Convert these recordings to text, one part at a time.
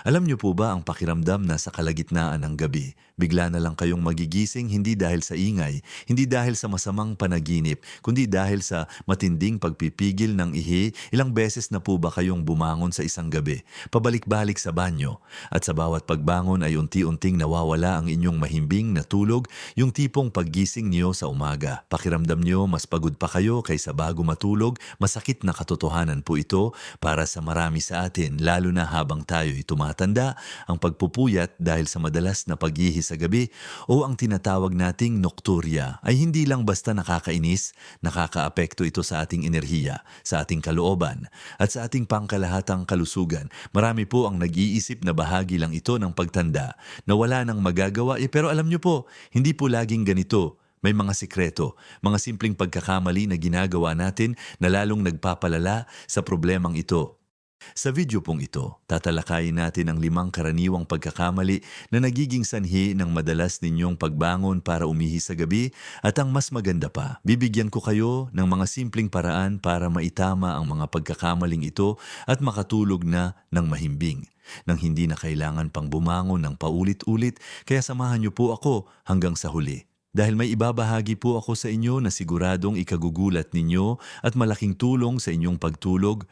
Alam niyo po ba ang pakiramdam na sa kalagitnaan ng gabi, bigla na lang kayong magigising hindi dahil sa ingay, hindi dahil sa masamang panaginip, kundi dahil sa matinding pagpipigil ng ihi? Ilang beses na po ba kayong bumangon sa isang gabi, pabalik-balik sa banyo, at sa bawat pagbangon ay unti-unting nawawala ang inyong mahimbing na tulog, yung tipong paggising niyo sa umaga. Pakiramdam niyo mas pagod pa kayo kaysa bago matulog, masakit na katotohanan po ito para sa marami sa atin, lalo na habang tayo'y tumatanda, ang pagpupuyat dahil sa madalas na paghihi sa gabi o ang tinatawag nating nocturia ay hindi lang basta nakakainis, nakakaapekto ito sa ating enerhiya, sa ating kalooban, at sa ating pangkalahatang kalusugan. Marami po ang nag-iisip na bahagi lang ito ng pagtanda, na wala nang magagawa, pero alam niyo po, hindi po laging ganito. May mga sikreto, mga simpleng pagkakamali na ginagawa natin na lalong nagpapalala sa problemang ito. Sa video pong ito, tatalakayin natin ang 5 karaniwang pagkakamali na nagiging sanhi ng madalas ninyong pagbangon para umihi sa gabi, at ang mas maganda pa, bibigyan ko kayo ng mga simpleng paraan para maitama ang mga pagkakamaling ito at makatulog na ng mahimbing, nang hindi na kailangan pang bumangon ng paulit-ulit. Kaya samahan niyo po ako hanggang sa huli. Dahil may ibabahagi po ako sa inyo na siguradong ikagugulat ninyo at malaking tulong sa inyong pagtulog.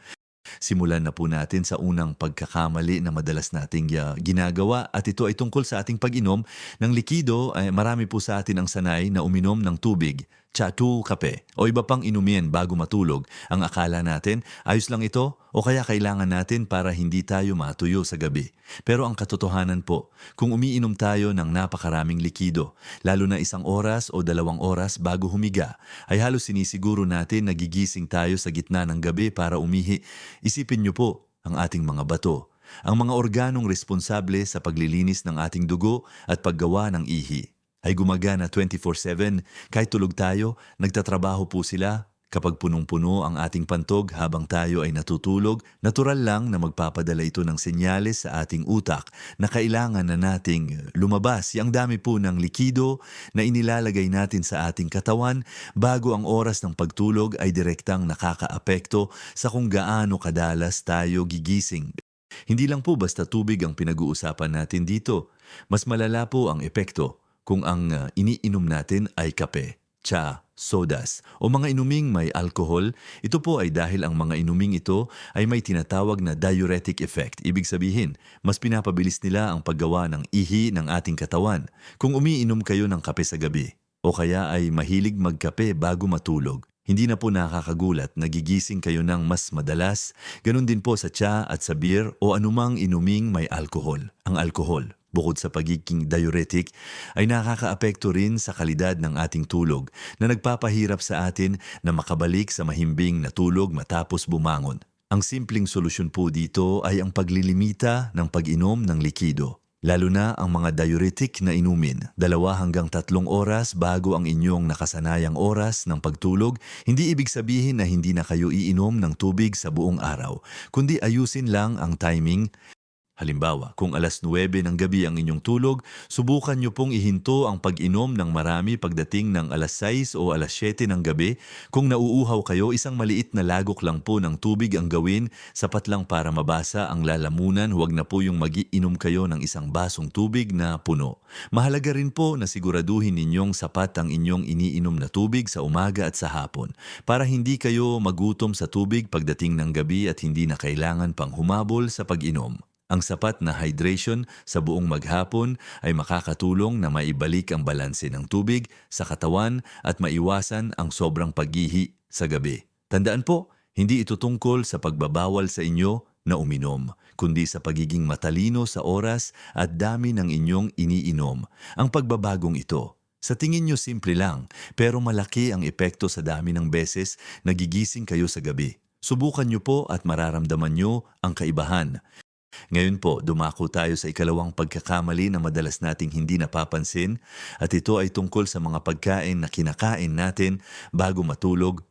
Simulan na po natin sa unang pagkakamali na madalas nating ginagawa, at ito ay tungkol sa ating pag-inom ng likido. Marami po sa atin ang sanay na uminom ng tubig, tsatu, kape o iba pang inumin bago matulog. Ang akala natin, ayos lang ito o kaya kailangan natin para hindi tayo matuyo sa gabi. Pero ang katotohanan po, kung umiinom tayo ng napakaraming likido, lalo na 1 oras o 2 oras bago humiga, ay halos sinisiguro natin nagigising tayo sa gitna ng gabi para umihi. Isipin niyo po ang ating mga bato, ang mga organong responsable sa paglilinis ng ating dugo at paggawa ng ihi, ay gumagana 24/7 kahit tulog tayo. Nagtatrabaho po sila. Kapag punong-puno ang ating pantog habang tayo ay natutulog, natural lang na magpapadala ito ng senyales sa ating utak na kailangan na nating lumabas. Ang dami po ng likido na inilalagay natin sa ating katawan bago ang oras ng pagtulog ay direktang nakakaapekto sa kung gaano kadalas tayo gigising. Hindi lang po basta tubig ang pinag-uusapan natin dito. Mas malala po ang epekto kung ang iniinom natin ay kape, tsa, sodas o mga inuming may alkohol. Ito po ay dahil ang mga inuming ito ay may tinatawag na diuretic effect. Ibig sabihin, mas pinapabilis nila ang paggawa ng ihi ng ating katawan. Kung umiinom kayo ng kape sa gabi o kaya ay mahilig magkape bago matulog, hindi na po nakakagulat na gigising kayo ng mas madalas. Ganun din po sa tsa at sa beer o anumang inuming may alkohol. Ang alkohol, bukod sa pagiging diuretic, ay nakakaapekto rin sa kalidad ng ating tulog na nagpapahirap sa atin na makabalik sa mahimbing na tulog matapos bumangon. Ang simpleng solusyon po dito ay ang paglilimita ng pag-inom ng likido. Lalo na ang mga diuretic na inumin, 2 hanggang 3 oras bago ang inyong nakasanayang oras ng pagtulog. Hindi ibig sabihin na hindi na kayo iinom ng tubig sa buong araw, kundi ayusin lang ang timing. Halimbawa, kung 9:00 ng gabi ang inyong tulog, subukan niyo pong ihinto ang pag-inom ng marami pagdating ng 6:00 o 7:00 ng gabi. Kung nauuhaw kayo, isang maliit na lagok lang po ng tubig ang gawin, sapat lang para mabasa ang lalamunan. Huwag na po yung mag-iinom kayo ng isang basong tubig na puno. Mahalaga rin po na siguraduhin ninyong sapat ang inyong iniinom na tubig sa umaga at sa hapon, para hindi kayo magutom sa tubig pagdating ng gabi at hindi na kailangan pang humabol sa pag-inom. Ang sapat na hydration sa buong maghapon ay makakatulong na maibalik ang balanse ng tubig sa katawan at maiwasan ang sobrang paghihi sa gabi. Tandaan po, hindi ito tungkol sa pagbabawal sa inyo na uminom, kundi sa pagiging matalino sa oras at dami ng inyong iniinom. Ang pagbabagong ito, sa tingin nyo simple lang, pero malaki ang epekto sa dami ng beses nagigising kayo sa gabi. Subukan nyo po at mararamdaman nyo ang kaibahan. Ngayon po, dumako tayo sa ikalawang pagkakamali na madalas nating hindi napapansin, at ito ay tungkol sa mga pagkain na kinakain natin bago matulog.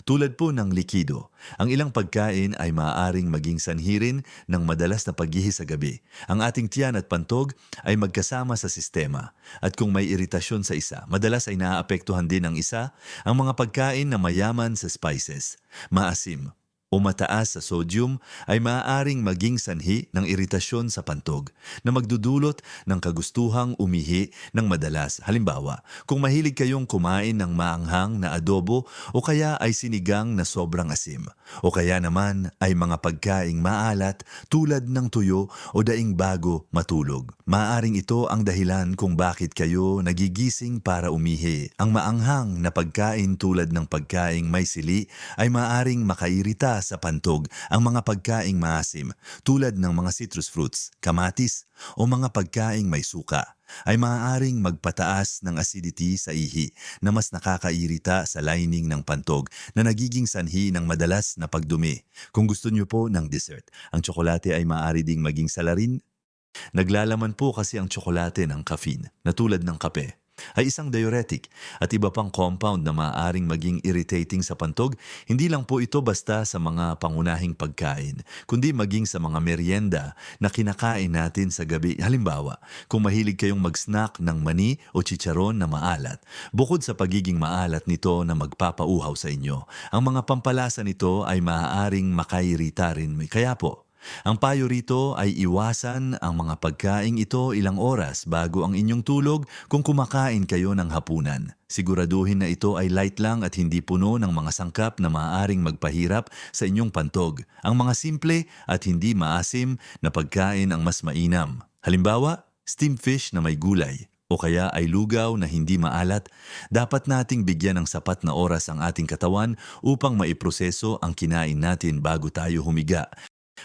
Tulad po ng likido, ang ilang pagkain ay maaaring maging sanhi rin ng madalas na paghihi sa gabi. Ang ating tiyan at pantog ay magkasama sa sistema, at kung may iritasyon sa isa, madalas ay naaapektuhan din ang isa. Ang mga pagkain na mayaman sa spices, maasim, o mataas sa sodium ay maaaring maging sanhi ng iritasyon sa pantog na magdudulot ng kagustuhang umihi ng madalas. Halimbawa, kung mahilig kayong kumain ng maanghang na adobo o kaya ay sinigang na sobrang asim o kaya naman ay mga pagkaing maalat tulad ng tuyo o daing bago matulog. Maaaring ito ang dahilan kung bakit kayo nagigising para umihi. Ang maanghang na pagkain tulad ng pagkaing may sili ay maaaring makairita sa pantog. Ang mga pagkaing maasim tulad ng mga citrus fruits, kamatis o mga pagkaing may suka ay maaaring magpataas ng acidity sa ihi na mas nakakairita sa lining ng pantog na nagiging sanhi ng madalas na pagdumi. Kung gusto niyo po ng dessert, ang tsokolate ay maaari ding maging salarin. Naglalaman po kasi ang tsokolate ng caffeine na tulad ng kape ay isang diuretic at iba pang compound na maaaring maging irritating sa pantog. Hindi lang po ito basta sa mga pangunahing pagkain, kundi maging sa mga merienda na kinakain natin sa gabi. Halimbawa, kung mahilig kayong mag-snack ng mani o chicharon na maalat, bukod sa pagiging maalat nito na magpapauhaw sa inyo, ang mga pampalasa nito ay maaaring makairita rin. Kaya po, ang payo rito ay iwasan ang mga pagkaing ito ilang oras bago ang inyong tulog kung kumakain kayo ng hapunan. Siguraduhin na ito ay light lang at hindi puno ng mga sangkap na maaaring magpahirap sa inyong pantog. Ang mga simple at hindi maasim na pagkain ang mas mainam. Halimbawa, steamed fish na may gulay o kaya ay lugaw na hindi maalat, dapat nating bigyan ng sapat na oras ang ating katawan upang maiproseso ang kinain natin bago tayo humiga.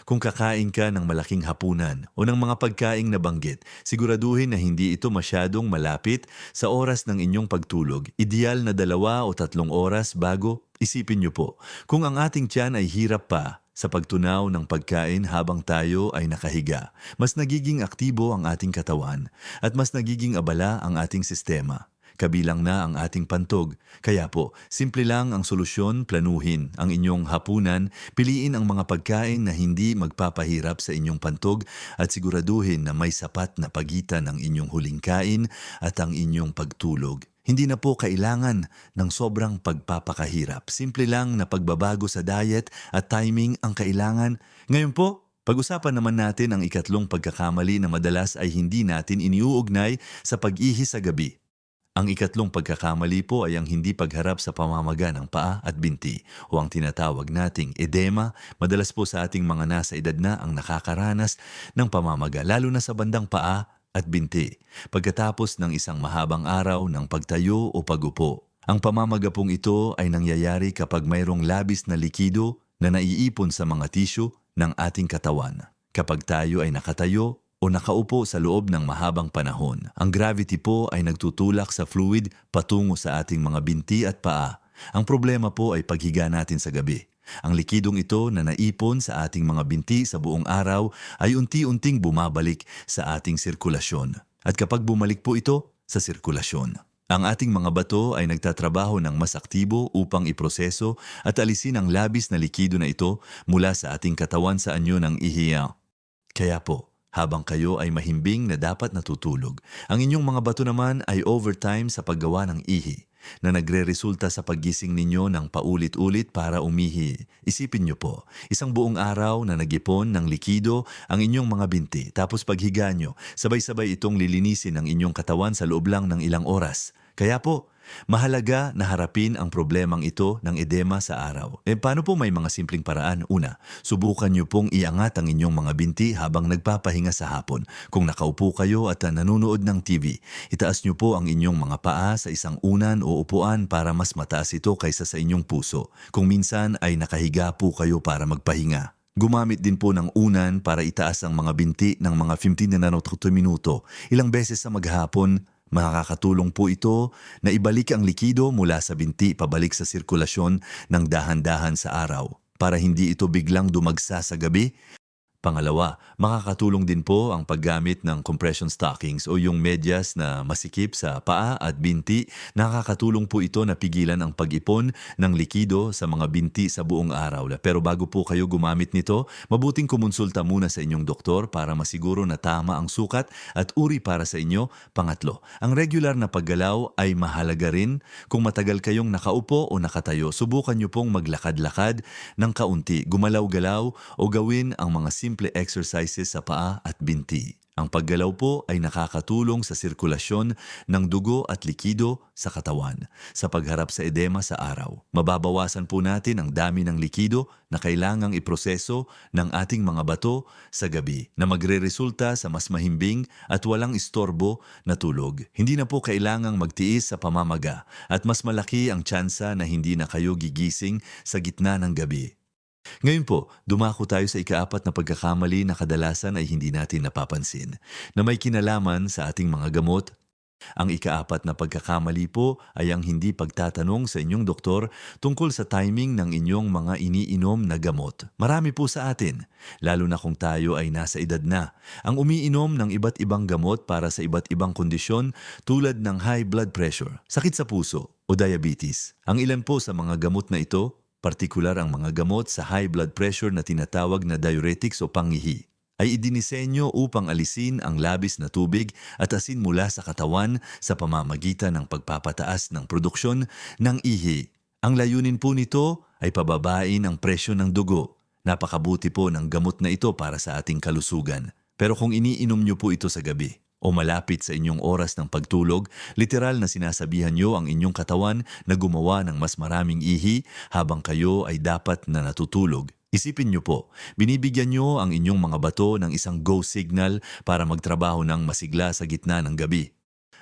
Kung kakain ka ng malaking hapunan o ng mga pagkaing nabanggit, siguraduhin na hindi ito masyadong malapit sa oras ng inyong pagtulog. Ideal na 2 o 3 oras bago. Isipin niyo po, kung ang ating tiyan ay hirap pa sa pagtunaw ng pagkain habang tayo ay nakahiga, mas nagiging aktibo ang ating katawan at mas nagiging abala ang ating sistema. Kabilang na ang ating pantog. Kaya po, simple lang ang solusyon, planuhin ang inyong hapunan, piliin ang mga pagkain na hindi magpapahirap sa inyong pantog at siguraduhin na may sapat na pagitan ng inyong huling kain at ang inyong pagtulog. Hindi na po kailangan ng sobrang pagpapakahirap. Simple lang na pagbabago sa diet at timing ang kailangan. Ngayon po, pag-usapan naman natin ang ikatlong pagkakamali na madalas ay hindi natin iniuugnay sa pag-ihi sa gabi. Ang ikatlong pagkakamali po ay ang hindi pagharap sa pamamaga ng paa at binti o ang tinatawag nating edema. Madalas po sa ating mga nasa edad na ang nakakaranas ng pamamaga, lalo na sa bandang paa at binti, pagkatapos ng isang mahabang araw ng pagtayo o pagupo. Ang pamamaga pong ito ay nangyayari kapag mayroong labis na likido na naiipon sa mga tissue ng ating katawan. Kapag tayo ay nakatayo o nakaupo sa loob ng mahabang panahon, ang gravity po ay nagtutulak sa fluid patungo sa ating mga binti at paa. Ang problema po ay paghiga natin sa gabi. Ang likidong ito na naipon sa ating mga binti sa buong araw ay unti-unting bumabalik sa ating sirkulasyon. At kapag bumalik po ito sa sirkulasyon, ang ating mga bato ay nagtatrabaho ng mas aktibo upang iproseso at alisin ang labis na likido na ito mula sa ating katawan sa anyo ng ihiya. Kaya po, habang kayo ay mahimbing na dapat natutulog, ang inyong mga bato naman ay overtime sa paggawa ng ihi na nagre-resulta sa paggising ninyo ng paulit-ulit para umihi. Isipin niyo po, isang buong araw na nag-ipon ng likido ang inyong mga binti, tapos paghiga nyo, sabay-sabay itong lilinisin ng inyong katawan sa loob lang ng ilang oras. Kaya po, mahalaga na harapin ang problemang ito ng edema sa araw. Paano po may mga simpleng paraan? Una, subukan niyo pong iangat ang inyong mga binti habang nagpapahinga sa hapon. Kung nakaupo kayo at nanonood ng TV, itaas niyo po ang inyong mga paa sa isang unan o upuan para mas mataas ito kaysa sa inyong puso. Kung minsan ay nakahiga po kayo para magpahinga, gumamit din po ng unan para itaas ang mga binti ng mga 15 na 30 minuto. Ilang beses sa maghapon. Makakatulong po ito na ibalik ang likido mula sa binti pabalik sa sirkulasyon ng dahan-dahan sa araw para hindi ito biglang dumagsa sa gabi. Pangalawa, makakatulong din po ang paggamit ng compression stockings o yung medyas na masikip sa paa at binti. Nakakatulong po ito na pigilan ang pag-ipon ng likido sa mga binti sa buong araw. Pero bago po kayo gumamit nito, mabuting kumonsulta muna sa inyong doktor para masiguro na tama ang sukat at uri para sa inyo. Pangatlo, ang regular na paggalaw ay mahalaga rin. Kung matagal kayong nakaupo o nakatayo, subukan nyo pong maglakad-lakad ng kaunti, gumalaw-galaw o gawin ang mga simple exercises sa paa at binti. Ang paggalaw po ay nakakatulong sa sirkulasyon ng dugo at likido sa katawan sa pagharap sa edema sa araw. Mababawasan po natin ang dami ng likido na kailangang iproseso ng ating mga bato sa gabi na magreresulta sa mas mahimbing at walang istorbo na tulog. Hindi na po kailangang magtiis sa pamamaga at mas malaki ang tsansa na hindi na kayo gigising sa gitna ng gabi. Ngayon po, dumako tayo sa ikaapat na pagkakamali na kadalasan ay hindi natin napapansin, na may kinalaman sa ating mga gamot. Ang ikaapat na pagkakamali po ay ang hindi pagtatanong sa inyong doktor tungkol sa timing ng inyong mga iniinom na gamot. Marami po sa atin, lalo na kung tayo ay nasa edad na, ang umiinom ng iba't ibang gamot para sa iba't ibang kondisyon tulad ng high blood pressure, sakit sa puso o diabetes. Ang ilan po sa mga gamot na ito, partikular ang mga gamot sa high blood pressure na tinatawag na diuretics o pangihi, ay idinisenyo upang alisin ang labis na tubig at asin mula sa katawan sa pamamagitan ng pagpapataas ng produksyon ng ihi. Ang layunin po nito ay pababain ang presyo ng dugo. Napakabuti po ng gamot na ito para sa ating kalusugan. Pero kung iniinom nyo po ito sa gabi, o malapit sa inyong oras ng pagtulog, literal na sinasabihan nyo ang inyong katawan na gumawa ng mas maraming ihi habang kayo ay dapat na natutulog. Isipin nyo po, binibigyan nyo ang inyong mga bato ng isang go signal para magtrabaho ng masigla sa gitna ng gabi.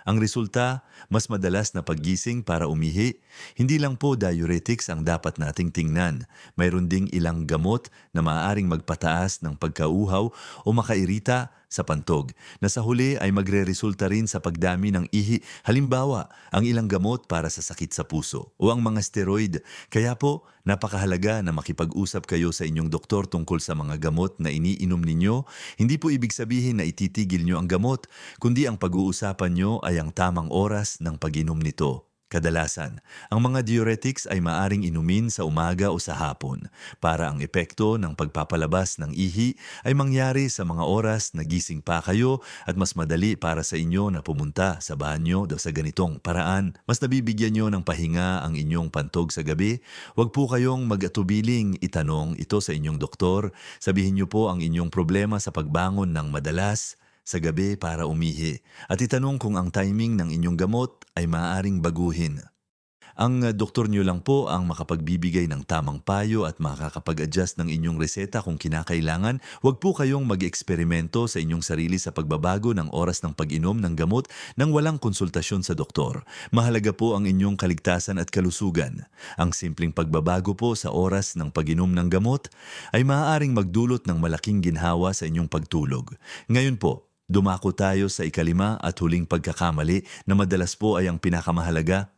Ang resulta, mas madalas na paggising para umihi. Hindi lang po diuretics ang dapat nating tingnan. Mayroon ding ilang gamot na maaaring magpataas ng pagkauhaw o makairita sa pantog, na sa huli ay magreresulta rin sa pagdami ng ihi. Halimbawa, ang ilang gamot para sa sakit sa puso o ang mga steroid. Kaya po, napakahalaga na makipag-usap kayo sa inyong doktor tungkol sa mga gamot na iniinom ninyo. Hindi po ibig sabihin na ititigil nyo ang gamot, kundi ang pag-uusapan nyo ay ang tamang oras ng pag-inom nito. Kadalasan, ang mga diuretics ay maaring inumin sa umaga o sa hapon para ang epekto ng pagpapalabas ng ihi ay mangyari sa mga oras na gising pa kayo at mas madali para sa inyo na pumunta sa banyo sa ganitong paraan. Mas nabibigyan nyo ng pahinga ang inyong pantog sa gabi. Huwag po kayong mag-atubiling itanong ito sa inyong doktor. Sabihin nyo po ang inyong problema sa pagbangon ng madalas sa gabi para umihi at itanong kung ang timing ng inyong gamot ay maaaring baguhin. Ang doktor nyo lang po ang makapagbibigay ng tamang payo at makakapag-adjust ng inyong reseta kung kinakailangan. Huwag po kayong mag-eksperimento sa inyong sarili sa pagbabago ng oras ng pag-inom ng gamot nang walang konsultasyon sa doktor. Mahalaga po ang inyong kaligtasan at kalusugan. Ang simpleng pagbabago po sa oras ng pag-inom ng gamot ay maaaring magdulot ng malaking ginhawa sa inyong pagtulog. Ngayon po, dumako tayo sa ikalima at huling pagkakamali na madalas po ay ang pinakamahalaga.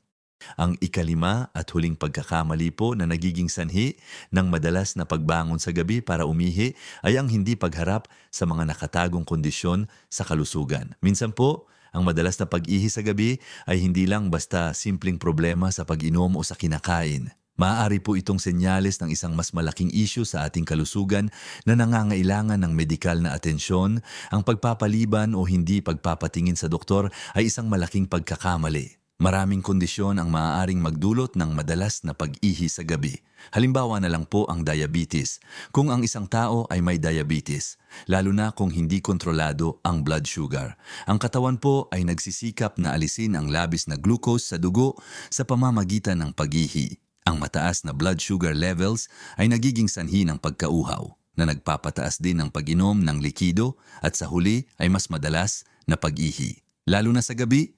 Ang ikalima at huling pagkakamali po na nagiging sanhi ng madalas na pagbangon sa gabi para umihi ay ang hindi pagharap sa mga nakatagong kondisyon sa kalusugan. Minsan po, ang madalas na pag-ihi sa gabi ay hindi lang basta simpleng problema sa pag-inom o sa kinakain. Maaari po itong senyales ng isang mas malaking issue sa ating kalusugan na nangangailangan ng medikal na atensyon. Ang pagpapaliban o hindi pagpapatingin sa doktor ay isang malaking pagkakamali. Maraming kondisyon ang maaaring magdulot ng madalas na pag-ihi sa gabi. Halimbawa na lang po ang diabetes. Kung ang isang tao ay may diabetes, lalo na kung hindi kontrolado ang blood sugar, ang katawan po ay nagsisikap na alisin ang labis na glucose sa dugo sa pamamagitan ng pag-ihi. Ang mataas na blood sugar levels ay nagiging sanhi ng pagkauhaw na nagpapataas din ng pag-inom ng likido at sa huli ay mas madalas na pag-ihi, lalo na sa gabi.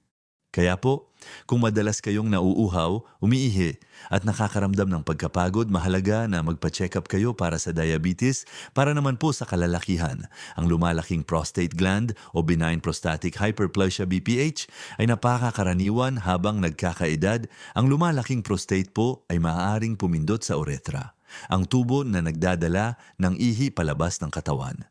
Kaya po, kung madalas kayong nauuhaw, umiihi at nakakaramdam ng pagkapagod, mahalaga na magpa-check up kayo para sa diabetes. Para naman po sa kalalakihan, ang lumalaking prostate gland o benign prostatic hyperplasia BPH ay napakakaraniwan habang nagkakaedad. Ang lumalaking prostate po ay maaaring pumindot sa urethra, ang tubo na nagdadala ng ihi palabas ng katawan.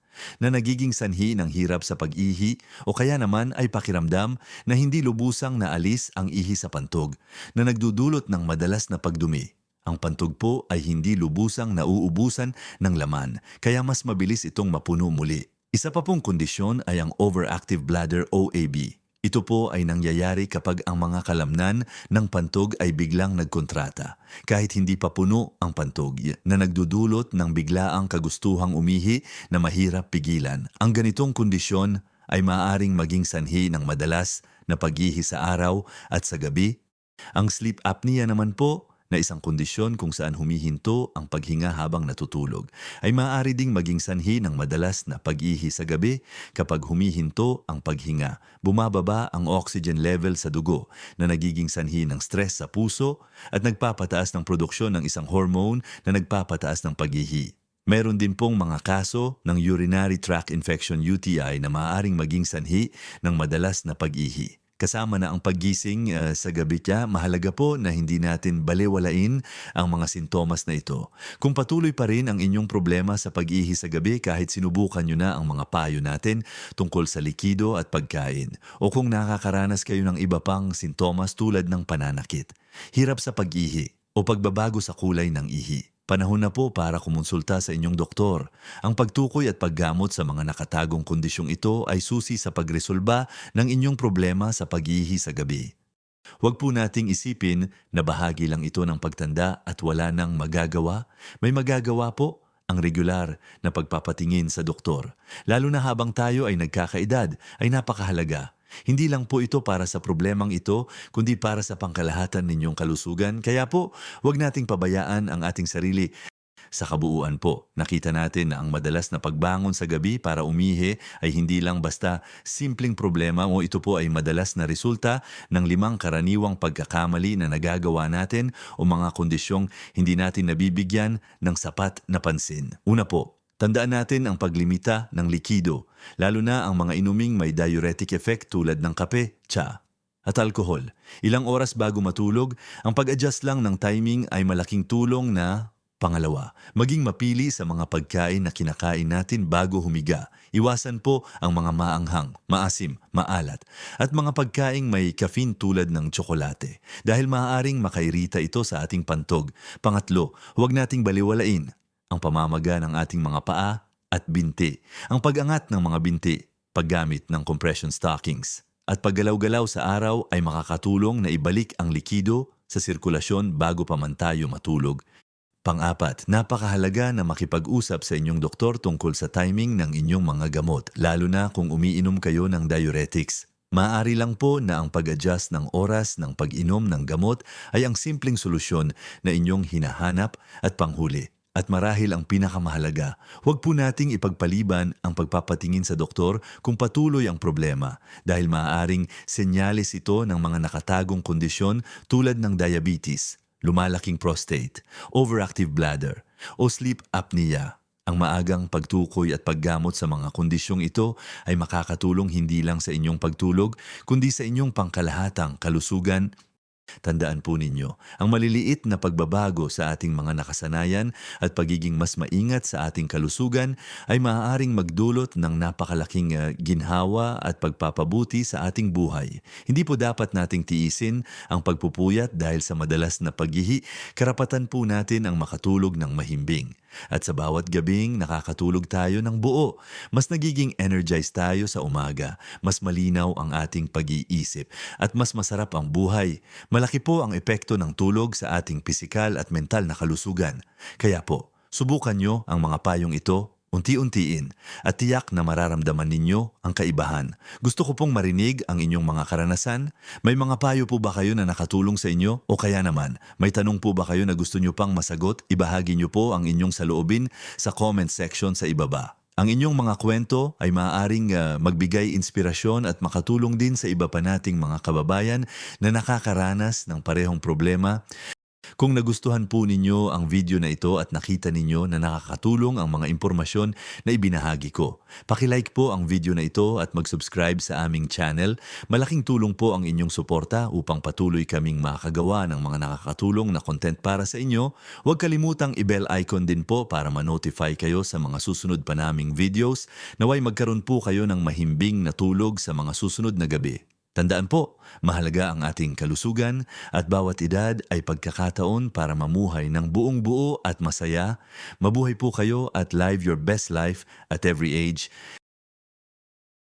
na nagiging sanhi ng hirap sa pag-ihi o kaya naman ay pakiramdam na hindi lubusang naalis ang ihi sa pantog na nagdudulot ng madalas na pagdumi. Ang pantog po ay hindi lubusang nauubusan ng laman kaya mas mabilis itong mapuno muli. Isa pa pong kondisyon ay ang overactive bladder OAB. Ito po ay nangyayari kapag ang mga kalamnan ng pantog ay biglang nagkontrata, kahit hindi pa puno ang pantog, na nagdudulot ng biglaang kagustuhang umihi na mahirap pigilan. Ang ganitong kondisyon ay maaaring maging sanhi ng madalas na pag-ihi sa araw at sa gabi. Ang sleep apnea naman po, na isang kondisyon kung saan humihinto ang paghinga habang natutulog, ay maaari ding maging sanhi ng madalas na pag-ihi sa gabi kapag humihinto ang paghinga. Bumababa ang oxygen level sa dugo na nagiging sanhi ng stress sa puso at nagpapataas ng produksyon ng isang hormone na nagpapataas ng pag-ihi. Meron din pong mga kaso ng urinary tract infection UTI na maaaring maging sanhi ng madalas na pag-ihi. Kasama na ang paggising sa gabi niya, mahalaga po na hindi natin balewalain ang mga sintomas na ito. Kung patuloy pa rin ang inyong problema sa pag-ihi sa gabi kahit sinubukan nyo na ang mga payo natin tungkol sa likido at pagkain, o kung nakakaranas kayo ng iba pang sintomas tulad ng pananakit, hirap sa pag-ihi o pagbabago sa kulay ng ihi, panahon na po para kumonsulta sa inyong doktor. Ang pagtukoy at paggamot sa mga nakatagong kondisyong ito ay susi sa pagresolba ng inyong problema sa pag-ihi sa gabi. Huwag po nating isipin na bahagi lang ito ng pagtanda at wala nang magagawa. May magagawa po ang regular na pagpapatingin sa doktor. Lalo na habang tayo ay nagkakaedad, ay napakahalaga. Hindi lang po ito para sa problemang ito, kundi para sa pangkalahatan ninyong kalusugan. Kaya po, huwag nating pabayaan ang ating sarili. Sa kabuuan po, nakita natin na ang madalas na pagbangon sa gabi para umihi ay hindi lang basta simpleng problema, o ito po ay madalas na resulta ng 5 karaniwang pagkakamali na nagagawa natin o mga kondisyong hindi natin nabibigyan ng sapat na pansin. Una po, tandaan natin ang paglimita ng likido, lalo na ang mga inuming may diuretic effect tulad ng kape, tsa, at alkohol. Ilang oras bago matulog, ang pag-adjust lang ng timing ay malaking tulong na. Pangalawa, maging mapili sa mga pagkain na kinakain natin bago humiga. Iwasan po ang mga maanghang, maasim, maalat, at mga pagkaing may caffeine tulad ng tsokolate dahil maaaring makairita ito sa ating pantog. Pangatlo, huwag nating baliwalain ang pamamaga ng ating mga paa at binti. Ang pag-angat ng mga binti, paggamit ng compression stockings, at paggalaw-galaw sa araw ay makakatulong na ibalik ang likido sa sirkulasyon bago pa man tayo matulog. Pang-apat, napakahalaga na makipag-usap sa inyong doktor tungkol sa timing ng inyong mga gamot, lalo na kung umiinom kayo ng diuretics. Maaari lang po na ang pag-adjust ng oras ng pag-inom ng gamot ay ang simpleng solusyon na inyong hinahanap at panghuli. At marahil ang pinakamahalaga, huwag po nating ipagpaliban ang pagpapatingin sa doktor kung patuloy ang problema dahil maaaring senyales ito ng mga nakatagong kondisyon tulad ng diabetes, lumalaking prostate, overactive bladder, o sleep apnea. Ang maagang pagtukoy at paggamot sa mga kondisyong ito ay makakatulong hindi lang sa inyong pagtulog, kundi sa inyong pangkalahatang kalusugan. Tandaan po ninyo, ang maliliit na pagbabago sa ating mga nakasanayan at pagiging mas maingat sa ating kalusugan ay maaaring magdulot ng napakalaking ginhawa at pagpapabuti sa ating buhay. Hindi po dapat nating tiisin ang pagpupuyat dahil sa madalas na paghihi, karapatan po natin ang makatulog ng mahimbing. At sa bawat gabing nakakatulog tayo ng buo, mas nagiging energized tayo sa umaga, mas malinaw ang ating pag-iisip, at mas masarap ang buhay. Malaki po ang epekto ng tulog sa ating pisikal at mental na kalusugan. Kaya po, subukan nyo ang mga payong ito, unti-untiin, at tiyak na mararamdaman ninyo ang kaibahan. Gusto ko pong marinig ang inyong mga karanasan. May mga payo po ba kayo na nakatulong sa inyo? O kaya naman, may tanong po ba kayo na gusto nyo pang masagot? Ibahagi nyo po ang inyong saloobin sa comment section sa ibaba. Ang inyong mga kwento ay maaaring magbigay inspirasyon at makatulong din sa iba pa nating mga kababayan na nakakaranas ng parehong problema. Kung nagustuhan po ninyo ang video na ito at nakita ninyo na nakakatulong ang mga impormasyon na ibinahagi ko, pakilike po ang video na ito at mag-subscribe sa aming channel. Malaking tulong po ang inyong suporta upang patuloy kaming makagawa ng mga nakakatulong na content para sa inyo. Huwag kalimutang i-bell icon din po para ma-notify kayo sa mga susunod pa naming videos. Naway magkaroon po kayo ng mahimbing na tulog sa mga susunod na gabi. Tandaan po, mahalaga ang ating kalusugan at bawat edad ay pagkakataon para mamuhay ng buong buo at masaya. Mabuhay po kayo at live your best life at every age.